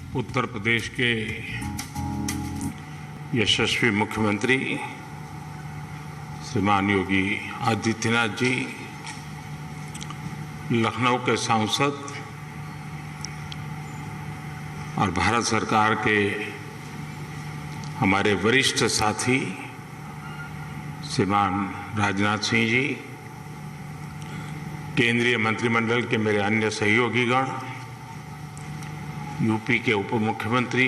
उत्तर प्रदेश के यशस्वी मुख्यमंत्री श्रीमान योगी आदित्यनाथ जी, लखनऊ के सांसद और भारत सरकार के हमारे वरिष्ठ साथी श्रीमान राजनाथ सिंह जी, केंद्रीय मंत्रिमंडल के मेरे अन्य सहयोगीगण, यूपी के उप मुख्यमंत्री,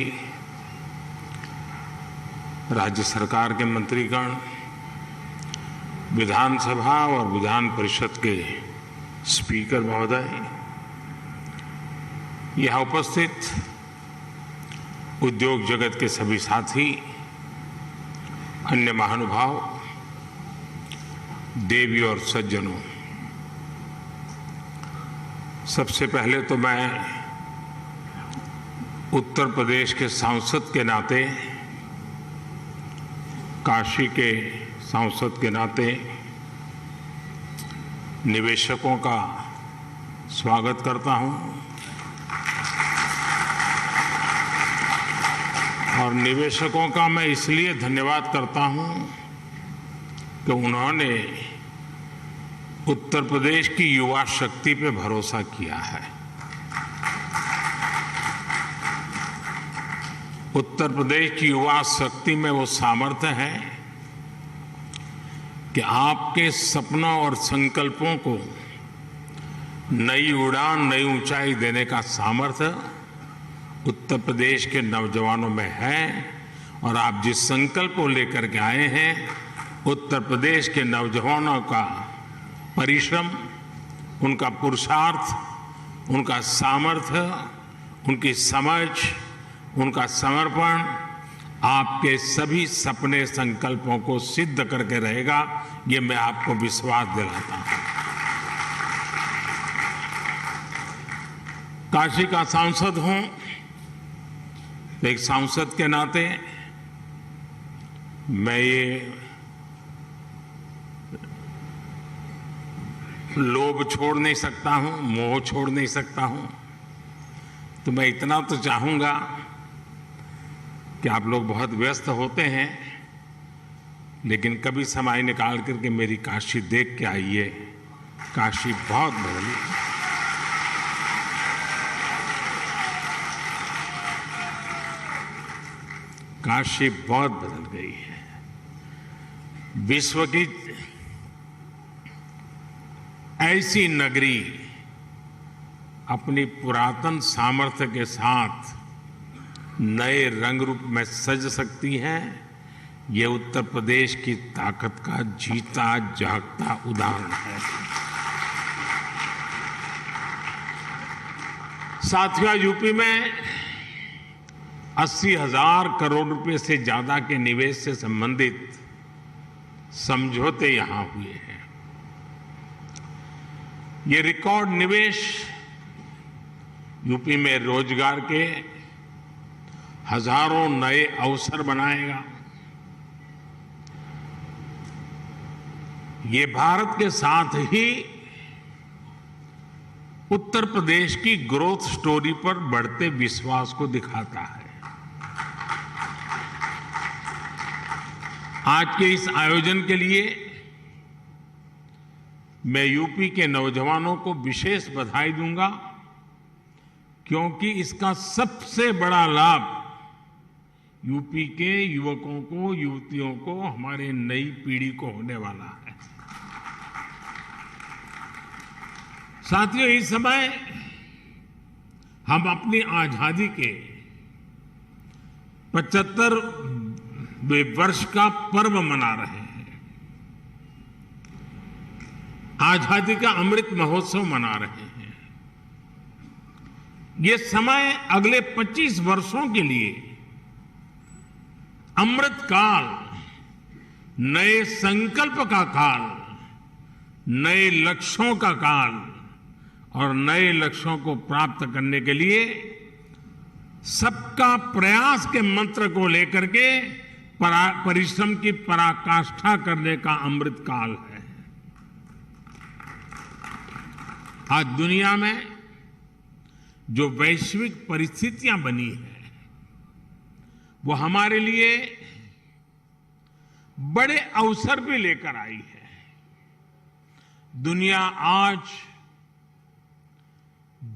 राज्य सरकार के मंत्रीगण, विधानसभा और विधान परिषद के स्पीकर महोदय, यहाँ उपस्थित उद्योग जगत के सभी साथी, अन्य महानुभाव, देवी और सज्जनों, सबसे पहले तो मैं उत्तर प्रदेश के सांसद के नाते, काशी के सांसद के नाते निवेशकों का स्वागत करता हूं और निवेशकों का मैं इसलिए धन्यवाद करता हूं कि उन्होंने उत्तर प्रदेश की युवा शक्ति पे भरोसा किया है। उत्तर प्रदेश की युवा शक्ति में वो सामर्थ्य है कि आपके सपनों और संकल्पों को नई उड़ान, नई ऊंचाई देने का सामर्थ्य उत्तर प्रदेश के नौजवानों में है। और आप जिस संकल्प को लेकर के आए हैं, उत्तर प्रदेश के नौजवानों का परिश्रम, उनका पुरुषार्थ, उनका सामर्थ्य, उनकी समझ, उनका समर्पण आपके सभी सपने संकल्पों को सिद्ध करके रहेगा, ये मैं आपको विश्वास दिलाता हूं। काशी का सांसद हूं तो एक सांसद के नाते मैं ये लोभ छोड़ नहीं सकता हूं, मोह छोड़ नहीं सकता हूं। तो मैं इतना तो चाहूंगा कि आप लोग बहुत व्यस्त होते हैं, लेकिन कभी समय निकाल करके मेरी काशी देख के आइए। काशी बहुत बदली, काशी बहुत बदल गई है। विश्व की ऐसी नगरी अपनी पुरातन सामर्थ्य के साथ नए रंग रूप में सज सकती है, ये उत्तर प्रदेश की ताकत का जीता जागता उदाहरण है। साथियों, यूपी में 80,000 करोड़ रुपए से ज्यादा के निवेश से संबंधित समझौते यहां हुए हैं। ये रिकॉर्ड निवेश यूपी में रोजगार के हजारों नए अवसर बनाएगा। ये भारत के साथ ही उत्तर प्रदेश की ग्रोथ स्टोरी पर बढ़ते विश्वास को दिखाता है। आज के इस आयोजन के लिए मैं यूपी के नौजवानों को विशेष बधाई दूंगा, क्योंकि इसका सबसे बड़ा लाभ यूपी के युवकों को, युवतियों को, हमारे नई पीढ़ी को होने वाला है। साथियों, इस समय हम अपनी आजादी के 75वें वर्ष का पर्व मना रहे हैं। आजादी का अमृत महोत्सव मना रहे हैं। ये समय अगले 25 वर्षों के लिए अमृत काल, नए संकल्प का काल, नए लक्ष्यों का काल और नए लक्ष्यों को प्राप्त करने के लिए सबका प्रयास के मंत्र को लेकर के परिश्रम की पराकाष्ठा करने का अमृत काल है। आज दुनिया में जो वैश्विक परिस्थितियां बनी हैं, वो हमारे लिए बड़े अवसर भी लेकर आई है। दुनिया आज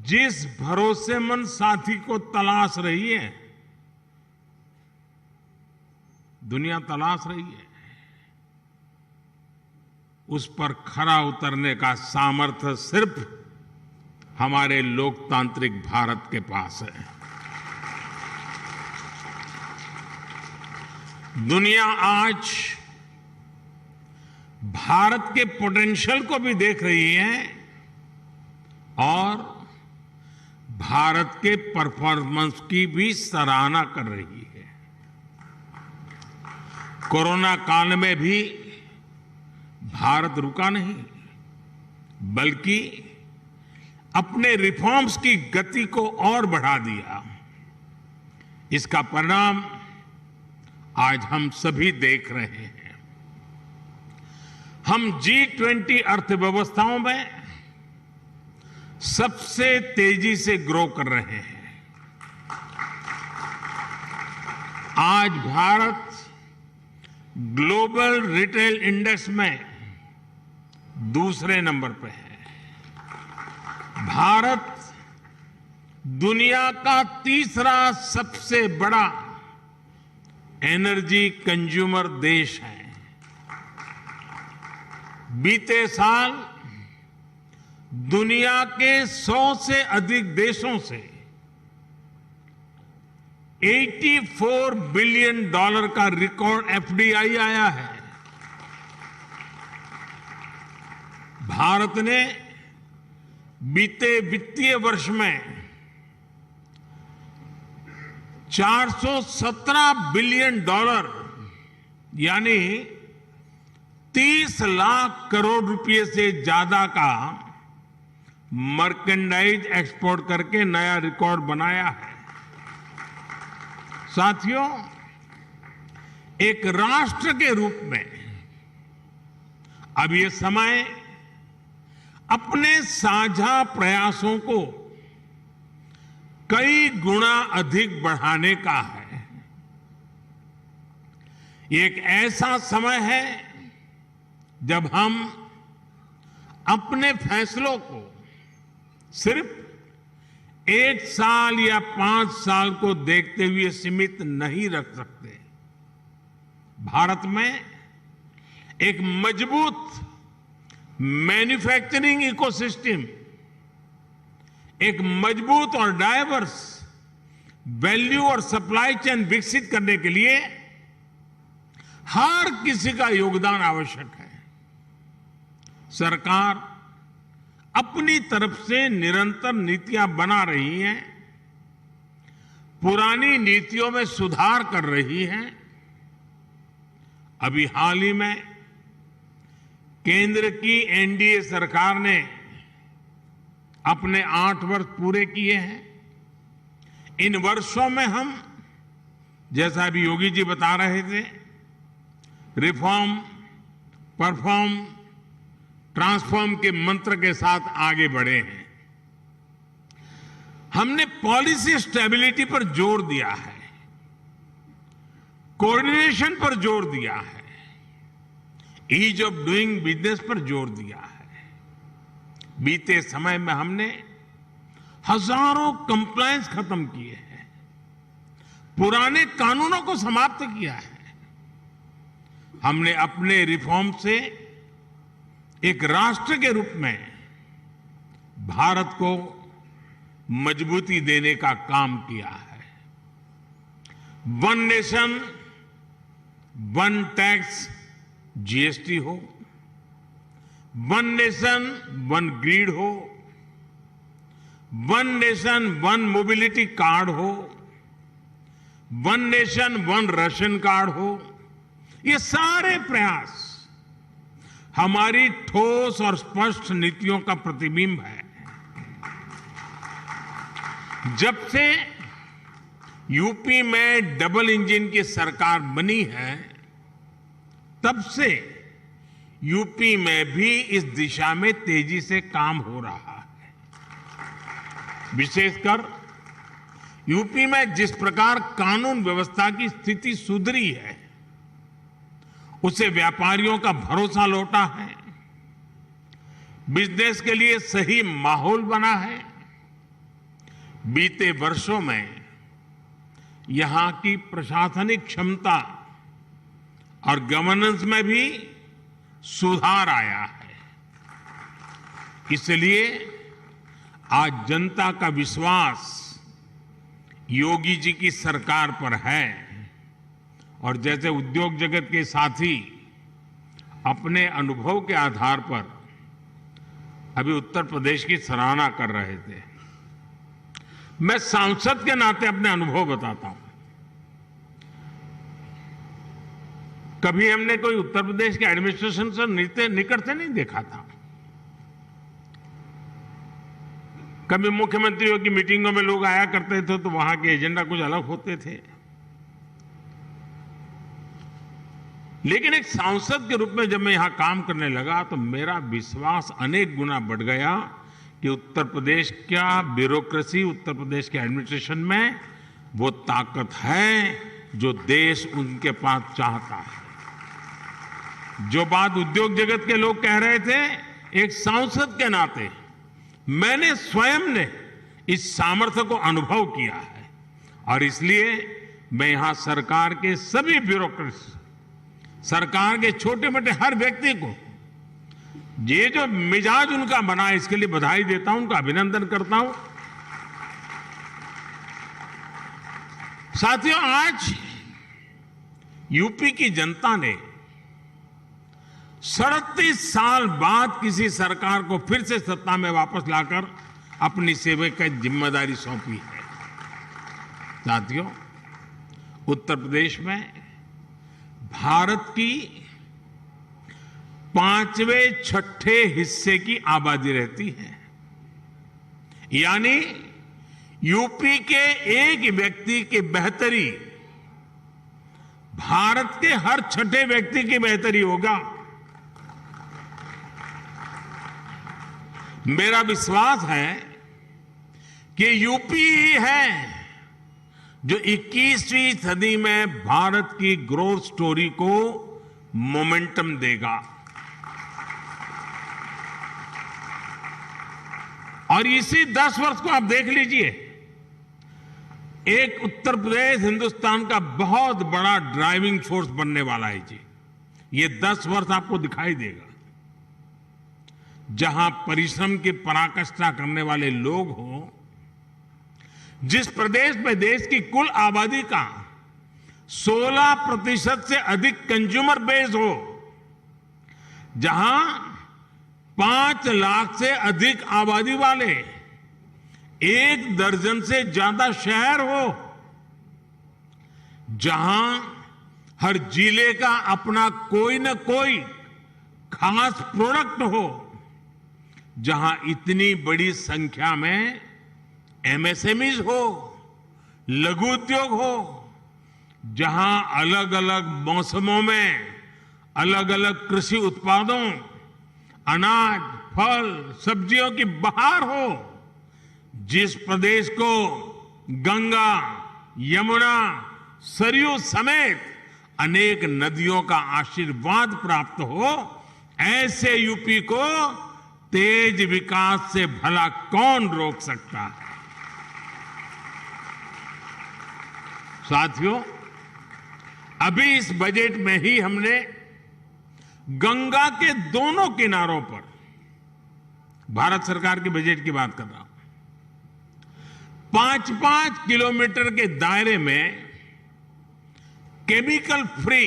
जिस भरोसेमंद साथी को तलाश रही है, दुनिया तलाश रही है, उस पर खरा उतरने का सामर्थ्य सिर्फ हमारे लोकतांत्रिक भारत के पास है। दुनिया आज भारत के पोटेंशियल को भी देख रही है और भारत के परफॉर्मेंस की भी सराहना कर रही है। कोरोना काल में भी भारत रुका नहीं, बल्कि अपने रिफॉर्म्स की गति को और बढ़ा दिया। इसका परिणाम आज हम सभी देख रहे हैं। हम G20 अर्थव्यवस्थाओं में सबसे तेजी से ग्रो कर रहे हैं। आज भारत ग्लोबल रिटेल इंडेक्स में दूसरे नंबर पर है। भारत दुनिया का तीसरा सबसे बड़ा एनर्जी कंज्यूमर देश है। बीते साल दुनिया के 100 से अधिक देशों से $84 बिलियन का रिकॉर्ड एफडीआई आया है। भारत ने बीते वित्तीय वर्ष में $417 बिलियन यानी 30 लाख करोड़ रुपए से ज्यादा का मर्केंडाइज एक्सपोर्ट करके नया रिकॉर्ड बनाया है। साथियों, एक राष्ट्र के रूप में अब ये समय अपने साझा प्रयासों को कई गुना अधिक बढ़ाने का है। ये एक ऐसा समय है जब हम अपने फैसलों को सिर्फ 1 साल या 5 साल को देखते हुए सीमित नहीं रख सकते। भारत में एक मजबूत मैन्युफैक्चरिंग इकोसिस्टम, एक मजबूत और डाइवर्स वैल्यू और सप्लाई चेन विकसित करने के लिए हर किसी का योगदान आवश्यक है। सरकार अपनी तरफ से निरंतर नीतियां बना रही है, पुरानी नीतियों में सुधार कर रही है। अभी हाल ही में केंद्र की एनडीए सरकार ने अपने 8 वर्ष पूरे किए हैं। इन वर्षों में हम, जैसा अभी योगी जी बता रहे थे, रिफॉर्म, परफॉर्म, ट्रांसफॉर्म के मंत्र के साथ आगे बढ़े हैं। हमने पॉलिसी स्टेबिलिटी पर जोर दिया है, कोऑर्डिनेशन पर जोर दिया है, ईज ऑफ डूइंग बिजनेस पर जोर दिया है। बीते समय में हमने हजारों कंप्लायंस खत्म किए हैं, पुराने कानूनों को समाप्त किया है। हमने अपने रिफॉर्म से एक राष्ट्र के रूप में भारत को मजबूती देने का काम किया है। One nation one tax GST हो, वन नेशन वन ग्रिड हो, one nation one mobility card हो, one nation one ration card हो, ये सारे प्रयास हमारी ठोस और स्पष्ट नीतियों का प्रतिबिंब है। जब से यूपी में डबल इंजन की सरकार बनी है, तब से यूपी में भी इस दिशा में तेजी से काम हो रहा है। विशेषकर यूपी में जिस प्रकार कानून व्यवस्था की स्थिति सुधरी है, उससे व्यापारियों का भरोसा लौटा है, बिजनेस के लिए सही माहौल बना है। बीते वर्षों में यहां की प्रशासनिक क्षमता और गवर्नेंस में भी सुधार आया है। इसलिए आज जनता का विश्वास योगी जी की सरकार पर है और जैसे उद्योग जगत के साथी अपने अनुभव के आधार पर अभी उत्तर प्रदेश की सराहना कर रहे थे, मैं सांसद के नाते अपने अनुभव बताता हूं। कभी हमने कोई उत्तर प्रदेश के एडमिनिस्ट्रेशन से निकट से नहीं देखा था। कभी मुख्यमंत्रियों की मीटिंगों में लोग आया करते थे तो वहां के एजेंडा कुछ अलग होते थे, लेकिन एक सांसद के रूप में जब मैं यहां काम करने लगा तो मेरा विश्वास अनेक गुना बढ़ गया कि उत्तर प्रदेश का ब्यूरोक्रेसी, उत्तर प्रदेश के एडमिनिस्ट्रेशन में वो ताकत है जो देश उनके पास चाहता है। जो बात उद्योग जगत के लोग कह रहे थे, एक सांसद के नाते मैंने स्वयं ने इस सामर्थ्य को अनुभव किया है और इसलिए मैं यहां सरकार के सभी ब्यूरोक्रेट्स, सरकार के छोटे मोटे हर व्यक्ति को ये जो मिजाज उनका बना है इसके लिए बधाई देता हूं, उनका अभिनंदन करता हूं। साथियों, आज यूपी की जनता ने 37 साल बाद किसी सरकार को फिर से सत्ता में वापस लाकर अपनी सेवा की जिम्मेदारी सौंपी है। साथियों, उत्तर प्रदेश में भारत की 5वें छठे हिस्से की आबादी रहती है, यानी यूपी के एक व्यक्ति की बेहतरी भारत के हर छठे व्यक्ति की बेहतरी होगा। मेरा विश्वास है कि यूपी ही है जो 21वीं सदी में भारत की ग्रोथ स्टोरी को मोमेंटम देगा। और इसी 10 वर्ष को आप देख लीजिए, एक उत्तर प्रदेश हिंदुस्तान का बहुत बड़ा ड्राइविंग फोर्स बनने वाला है जी। ये 10 वर्ष आपको दिखाई देगा, जहां परिश्रम की पराकाष्ठा करने वाले लोग हों, जिस प्रदेश में देश की कुल आबादी का 16% से अधिक कंज्यूमर बेस हो, जहां 5 लाख से अधिक आबादी वाले 1 दर्जन से ज्यादा शहर हो, जहां हर जिले का अपना कोई न कोई खास प्रोडक्ट हो, जहां इतनी बड़ी संख्या में एमएसएमईज हो, लघु उद्योग हो, जहां अलग अलग मौसमों में अलग अलग कृषि उत्पादों, अनाज, फल, सब्जियों की बहार हो, जिस प्रदेश को गंगा, यमुना, सरयू समेत अनेक नदियों का आशीर्वाद प्राप्त हो, ऐसे यूपी को तेज विकास से भला कौन रोक सकता है। साथियों, अभी इस बजट में ही हमने गंगा के दोनों किनारों पर, भारत सरकार के बजट की बात कर रहा हूं, 5-5 किलोमीटर के दायरे में केमिकल फ्री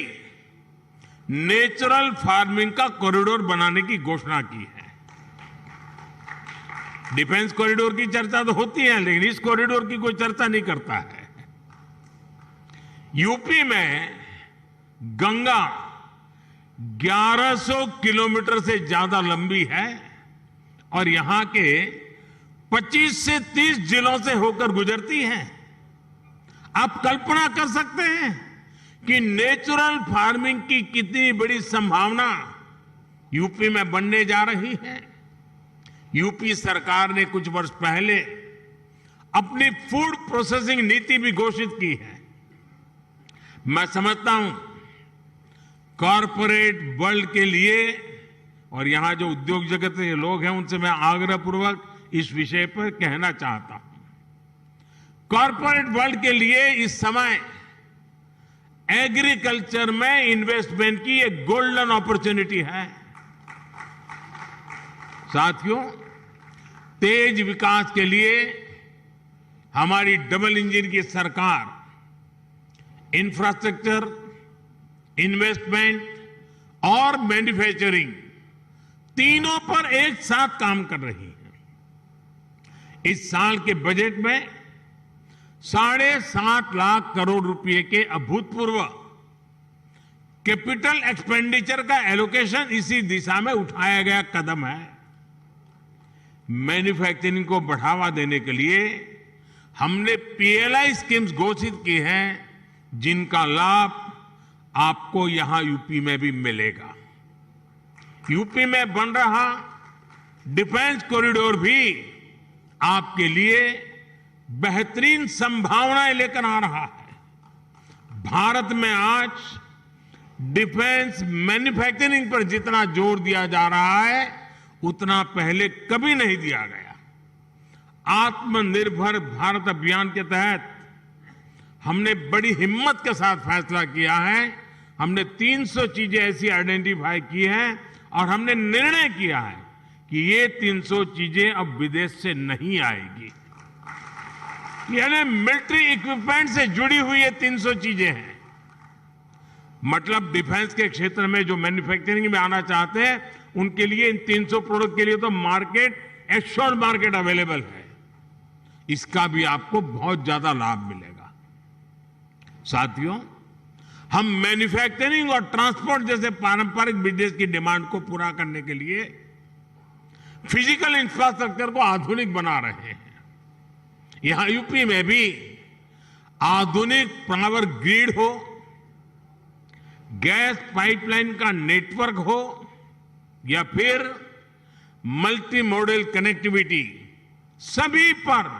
नेचुरल फार्मिंग का कॉरिडोर बनाने की घोषणा की है। डिफेंस कॉरिडोर की चर्चा तो होती है, लेकिन इस कॉरिडोर की कोई चर्चा नहीं करता है। यूपी में गंगा 1100 किलोमीटर से ज्यादा लंबी है और यहां के 25 से 30 जिलों से होकर गुजरती है। आप कल्पना कर सकते हैं कि नेचुरल फार्मिंग की कितनी बड़ी संभावना यूपी में बनने जा रही है। यूपी सरकार ने कुछ वर्ष पहले अपनी फूड प्रोसेसिंग नीति भी घोषित की है। मैं समझता हूं कॉरपोरेट वर्ल्ड के लिए, और यहां जो उद्योग जगत के लोग हैं उनसे मैं आग्रहपूर्वक इस विषय पर कहना चाहता हूं, कॉरपोरेट वर्ल्ड के लिए इस समय एग्रीकल्चर में इन्वेस्टमेंट की एक गोल्डन अपॉर्चुनिटी है। साथियों, तेज विकास के लिए हमारी डबल इंजन की सरकार इंफ्रास्ट्रक्चर, इन्वेस्टमेंट और मैन्युफैक्चरिंग तीनों पर एक साथ काम कर रही है। इस साल के बजट में 7.5 लाख करोड़ रुपए के अभूतपूर्व कैपिटल एक्सपेंडिचर का एलोकेशन इसी दिशा में उठाया गया कदम है। मैन्युफैक्चरिंग को बढ़ावा देने के लिए हमने पीएलआई स्कीम्स घोषित की हैं, जिनका लाभ आपको यहां यूपी में भी मिलेगा। यूपी में बन रहा डिफेंस कॉरिडोर भी आपके लिए बेहतरीन संभावनाएं लेकर आ रहा है। भारत में आज डिफेंस मैन्युफैक्चरिंग पर जितना जोर दिया जा रहा है उतना पहले कभी नहीं दिया गया। आत्मनिर्भर भारत अभियान के तहत हमने बड़ी हिम्मत के साथ फैसला किया है। हमने 300 चीजें ऐसी आइडेंटिफाई की हैं और हमने निर्णय किया है कि ये 300 चीजें अब विदेश से नहीं आएगी। यानी मिलिट्री इक्विपमेंट से जुड़ी हुई ये 300 चीजें हैं। मतलब डिफेंस के क्षेत्र में जो मैन्युफैक्चरिंग में आना चाहते हैं उनके लिए इन 300 प्रोडक्ट के लिए तो मार्केट, एश्योर्ड मार्केट अवेलेबल है। इसका भी आपको बहुत ज्यादा लाभ मिलेगा। साथियों, हम मैन्युफैक्चरिंग और ट्रांसपोर्ट जैसे पारंपरिक बिजनेस की डिमांड को पूरा करने के लिए फिजिकल इंफ्रास्ट्रक्चर को आधुनिक बना रहे हैं। यहां यूपी में भी आधुनिक पावर ग्रिड हो, गैस पाइपलाइन का नेटवर्क हो या फिर मल्टी मॉडल कनेक्टिविटी, सभी पर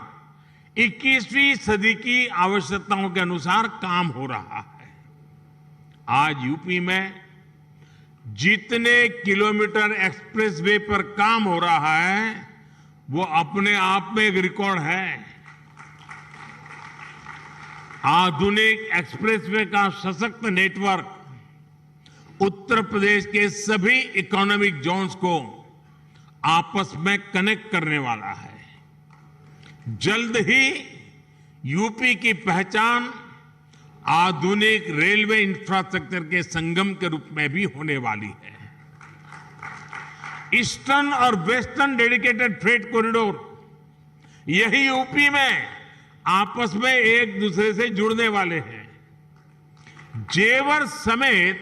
21वीं सदी की आवश्यकताओं के अनुसार काम हो रहा है। आज यूपी में जितने किलोमीटर एक्सप्रेसवे पर काम हो रहा है वो अपने आप में एक रिकॉर्ड है। आधुनिक एक्सप्रेसवे का सशक्त नेटवर्क उत्तर प्रदेश के सभी इकोनॉमिक जोन्स को आपस में कनेक्ट करने वाला है। जल्द ही ईपी की पहचान आधुनिक रेलवे इंफ्रास्ट्रक्चर के संगम के रूप में भी होने वाली है। ईस्टर्न और वेस्टर्न डेडिकेटेड फ्रेट कॉरिडोर, यही यूपी में आपस में एक दूसरे से जुड़ने वाले हैं। जेवर समेत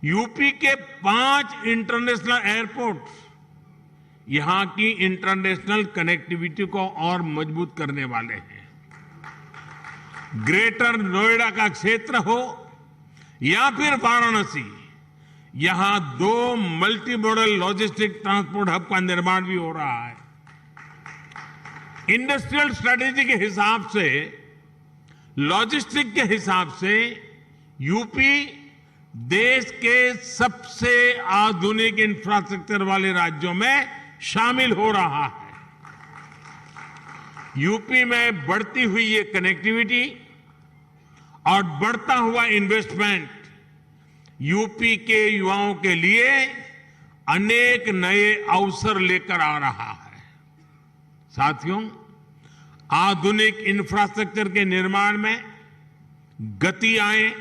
यूपी के 5 इंटरनेशनल एयरपोर्ट यहां की इंटरनेशनल कनेक्टिविटी को और मजबूत करने वाले हैं। ग्रेटर नोएडा का क्षेत्र हो या फिर वाराणसी, यहां 2 multi modal logistic transport hub का निर्माण भी हो रहा है। इंडस्ट्रियल स्ट्रेटेजी के हिसाब से, लॉजिस्टिक के हिसाब से यूपी देश के सबसे आधुनिक इंफ्रास्ट्रक्चर वाले राज्यों में शामिल हो रहा है। यूपी में बढ़ती हुई ये कनेक्टिविटी और बढ़ता हुआ इन्वेस्टमेंट यूपी के युवाओं के लिए अनेक नए अवसर लेकर आ रहा है। साथियों, आधुनिक इंफ्रास्ट्रक्चर के निर्माण में गति आए,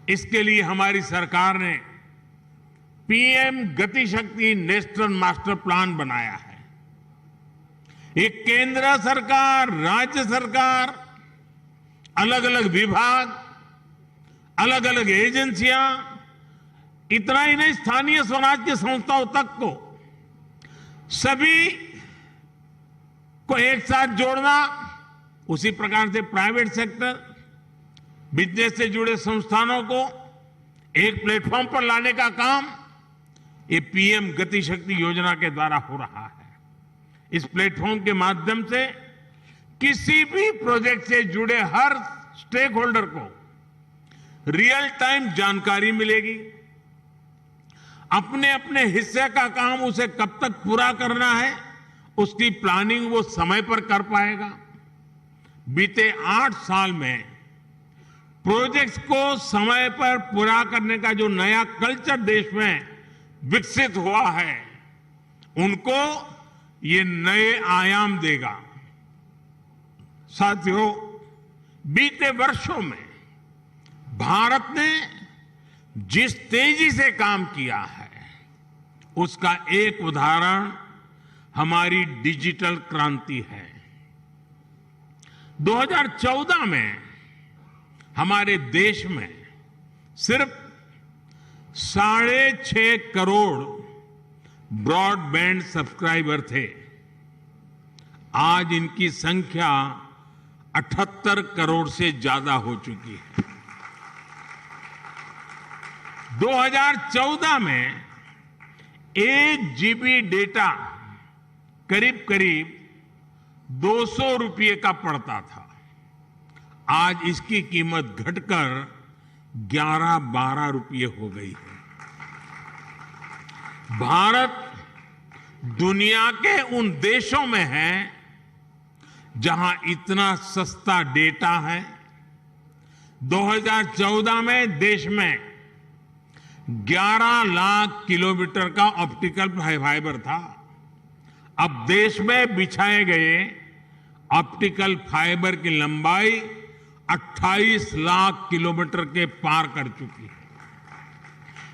इसके लिए हमारी सरकार ने पीएम गति शक्ति नेशनल मास्टर प्लान बनाया है। एक केंद्र सरकार, राज्य सरकार, अलग अलग विभाग, अलग अलग एजेंसियां, इतना ही नहीं, स्थानीय स्वराज की संस्थाओं तक को, सभी को एक साथ जोड़ना, उसी प्रकार से प्राइवेट सेक्टर, बिजनेस से जुड़े संस्थानों को एक प्लेटफॉर्म पर लाने का काम ये पीएम गति शक्ति योजना के द्वारा हो रहा है। इस प्लेटफॉर्म के माध्यम से किसी भी प्रोजेक्ट से जुड़े हर स्टेक होल्डर को रियल टाइम जानकारी मिलेगी। अपने अपने हिस्से का काम उसे कब तक पूरा करना है, उसकी प्लानिंग वो समय पर कर पाएगा। बीते 8 साल में प्रोजेक्ट्स को समय पर पूरा करने का जो नया कल्चर देश में विकसित हुआ है, उनको ये नए आयाम देगा। साथियों, बीते वर्षों में भारत ने जिस तेजी से काम किया है, उसका एक उदाहरण हमारी डिजिटल क्रांति है। 2014 में हमारे देश में सिर्फ 6.5 करोड़ ब्रॉडबैंड सब्सक्राइबर थे। आज इनकी संख्या 78 करोड़ से ज्यादा हो चुकी है। 2014 में 1 GB डेटा करीब करीब 200 रुपये का पड़ता था। आज इसकी कीमत घटकर 11-12 रुपये हो गई है। भारत दुनिया के उन देशों में है जहां इतना सस्ता डेटा है। 2014 में देश में 11 लाख किलोमीटर का ऑप्टिकल फाइबर था। अब देश में बिछाए गए ऑप्टिकल फाइबर की लंबाई 28 लाख किलोमीटर के पार कर चुकी है।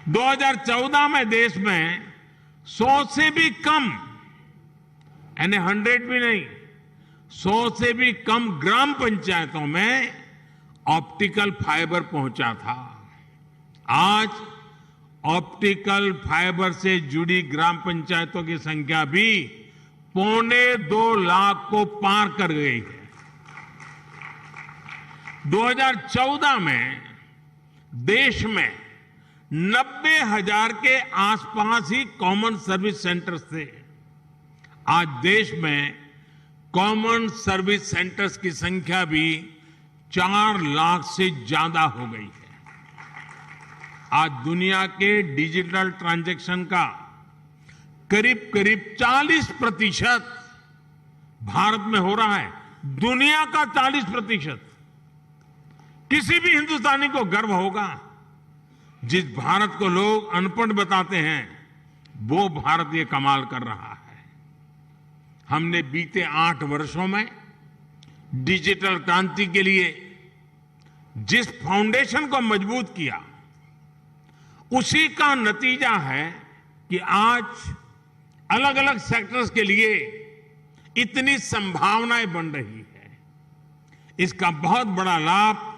2014 में देश में 100 से भी कम, यानी 100 भी नहीं, 100 से भी कम ग्राम पंचायतों में ऑप्टिकल फाइबर पहुंचा था। आज ऑप्टिकल फाइबर से जुड़ी ग्राम पंचायतों की संख्या भी 1.25 लाख को पार कर गई है। 2014 में देश में 90,000 के आसपास ही कॉमन सर्विस सेंटर्स थे। आज देश में कॉमन सर्विस सेंटर्स की संख्या भी 4 लाख से ज्यादा हो गई है। आज दुनिया के डिजिटल ट्रांजैक्शन का करीब करीब 40% भारत में हो रहा है। दुनिया का 40%। किसी भी हिंदुस्तानी को गर्व होगा। जिस भारत को लोग अनपढ़ बताते हैं, वो भारत ये कमाल कर रहा है। हमने बीते 8 वर्षों में डिजिटल क्रांति के लिए जिस फाउंडेशन को मजबूत किया, उसी का नतीजा है कि आज अलग अलग सेक्टर्स के लिए इतनी संभावनाएं बन रही है। इसका बहुत बड़ा लाभ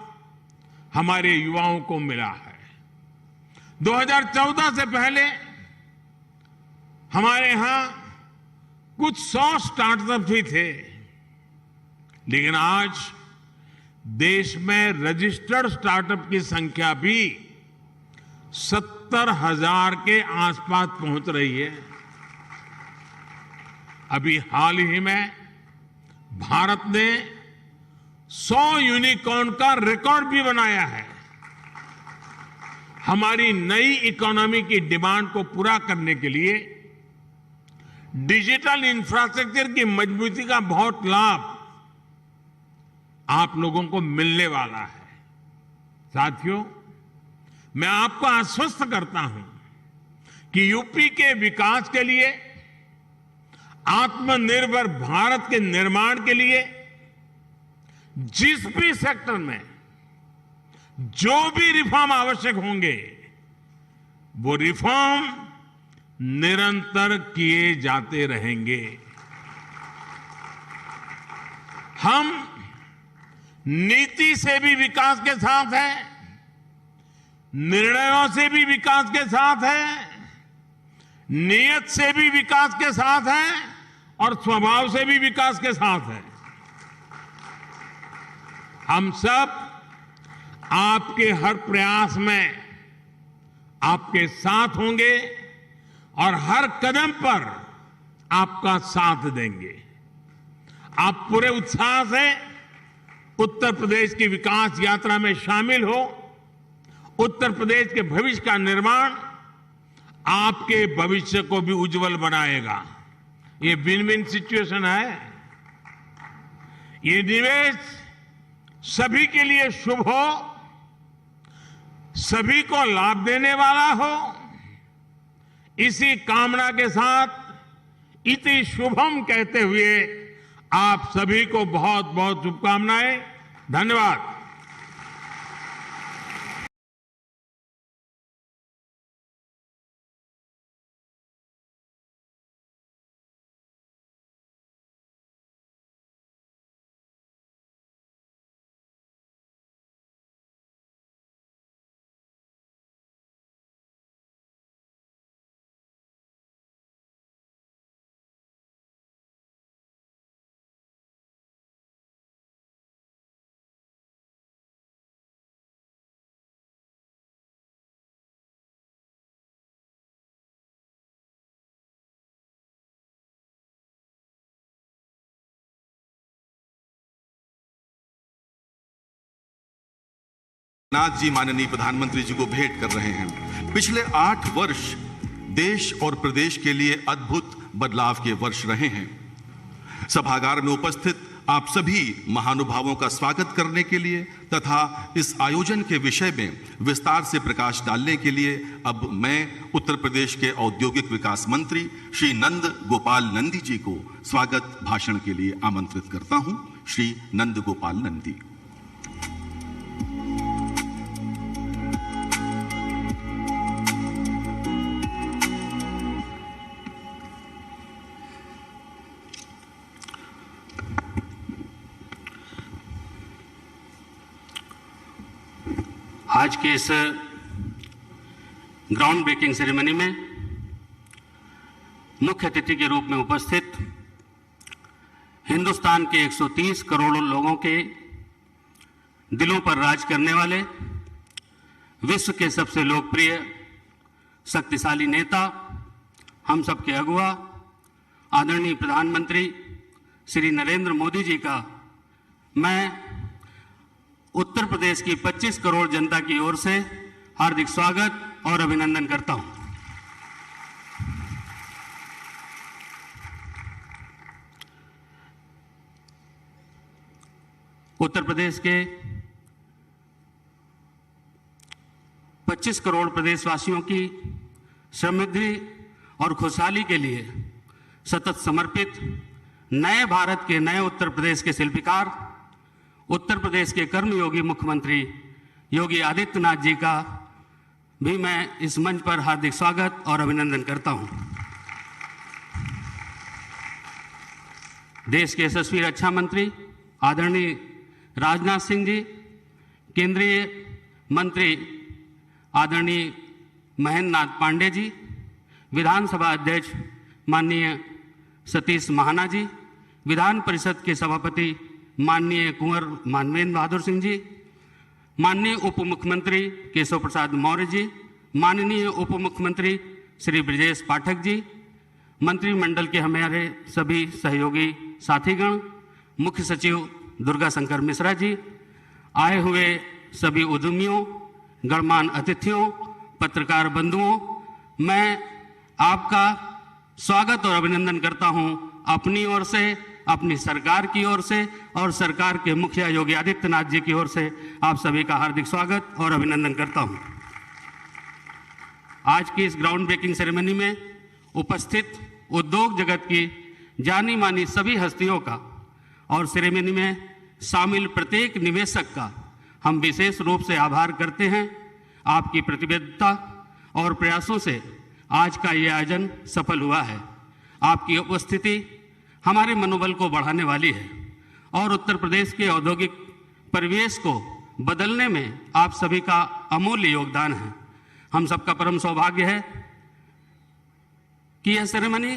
हमारे युवाओं को मिला है। 2014 से पहले हमारे यहां कुछ 100 स्टार्टअप ही थे, लेकिन आज देश में रजिस्टर्ड स्टार्टअप की संख्या भी 70,000 के आसपास पहुंच रही है। अभी हाल ही में भारत ने 100 यूनिकॉर्न का रिकॉर्ड भी बनाया है। हमारी नई इकोनॉमी की डिमांड को पूरा करने के लिए डिजिटल इंफ्रास्ट्रक्चर की मजबूती का बहुत लाभ आप लोगों को मिलने वाला है। साथियों, मैं आपको आश्वस्त करता हूं कि यूपी के विकास के लिए, आत्मनिर्भर भारत के निर्माण के लिए जिस भी सेक्टर में जो भी रिफॉर्म आवश्यक होंगे, वो रिफॉर्म निरंतर किए जाते रहेंगे। हम नीति से भी विकास के साथ हैं, निर्णयों से भी विकास के साथ हैं, नियत से भी विकास के साथ हैं और स्वभाव से भी विकास के साथ हैं। हम सब आपके हर प्रयास में आपके साथ होंगे और हर कदम पर आपका साथ देंगे। आप पूरे उत्साह से उत्तर प्रदेश की विकास यात्रा में शामिल हो। उत्तर प्रदेश के भविष्य का निर्माण आपके भविष्य को भी उज्जवल बनाएगा। ये विन विन सिचुएशन है। ये निवेश सभी के लिए शुभ हो, सभी को लाभ देने वाला हो। इसी कामना के साथ इति शुभम कहते हुए आप सभी को बहुत बहुत शुभकामनाएं। धन्यवाद। नाथ जी माननीय प्रधानमंत्री जी को भेंट कर रहे हैं। पिछले 8 वर्ष देश और प्रदेश के लिए अद्भुत बदलाव के वर्ष रहे हैं। सभागार में उपस्थित आप सभी महानुभावों का स्वागत करने के लिए तथा इस आयोजन के विषय में विस्तार से प्रकाश डालने के लिए अब मैं उत्तर प्रदेश के औद्योगिक विकास मंत्री श्री नंद गोपाल नंदी जी को स्वागत भाषण के लिए आमंत्रित करता हूं। श्री नंद गोपाल नंदी। आज के इस ग्राउंड ब्रेकिंग सेरेमनी में मुख्य अतिथि के रूप में उपस्थित हिंदुस्तान के 130 करोड़ लोगों के दिलों पर राज करने वाले विश्व के सबसे लोकप्रिय शक्तिशाली नेता, हम सबके अगुआ आदरणीय प्रधानमंत्री श्री नरेंद्र मोदी जी का मैं उत्तर प्रदेश की 25 करोड़ जनता की ओर से हार्दिक स्वागत और अभिनंदन करता हूं। उत्तर प्रदेश के 25 करोड़ प्रदेशवासियों की समृद्धि और खुशहाली के लिए सतत समर्पित नए भारत के नए उत्तर प्रदेश के शिल्पकार उत्तर प्रदेश के कर्मयोगी मुख्यमंत्री योगी आदित्यनाथ जी का भी मैं इस मंच पर हार्दिक स्वागत और अभिनंदन करता हूं। देश के यशस्वी रक्षा मंत्री आदरणीय राजनाथ सिंह जी, केंद्रीय मंत्री आदरणीय महेंद्र नाथ पांडे जी, विधानसभा अध्यक्ष माननीय सतीश महाना जी, विधान परिषद के सभापति माननीय कुंवर मानवेंद्र बहादुर सिंह जी, माननीय उप मुख्यमंत्री केशव प्रसाद मौर्य जी, माननीय उप मुख्यमंत्री श्री ब्रजेश पाठक जी, मंत्रिमंडल के हमारे सभी सहयोगी साथीगण, मुख्य सचिव दुर्गा शंकर मिश्रा जी, आए हुए सभी उद्यमियों, गणमान्य अतिथियों, पत्रकार बंधुओं, मैं आपका स्वागत और अभिनंदन करता हूं अपनी ओर से, अपनी सरकार की ओर से और सरकार के मुखिया योगी आदित्यनाथ जी की ओर से आप सभी का हार्दिक स्वागत और अभिनंदन करता हूं। आज की इस ग्राउंड ब्रेकिंग सेरेमनी में उपस्थित उद्योग जगत की जानी मानी सभी हस्तियों का और सेरेमनी में शामिल प्रत्येक निवेशक का हम विशेष रूप से आभार करते हैं। आपकी प्रतिबद्धता और प्रयासों से आज का ये आयोजन सफल हुआ है। आपकी उपस्थिति हमारे मनोबल को बढ़ाने वाली है और उत्तर प्रदेश के औद्योगिक परिवेश को बदलने में आप सभी का अमूल्य योगदान है। हम सबका परम सौभाग्य है कि यह सेरेमनी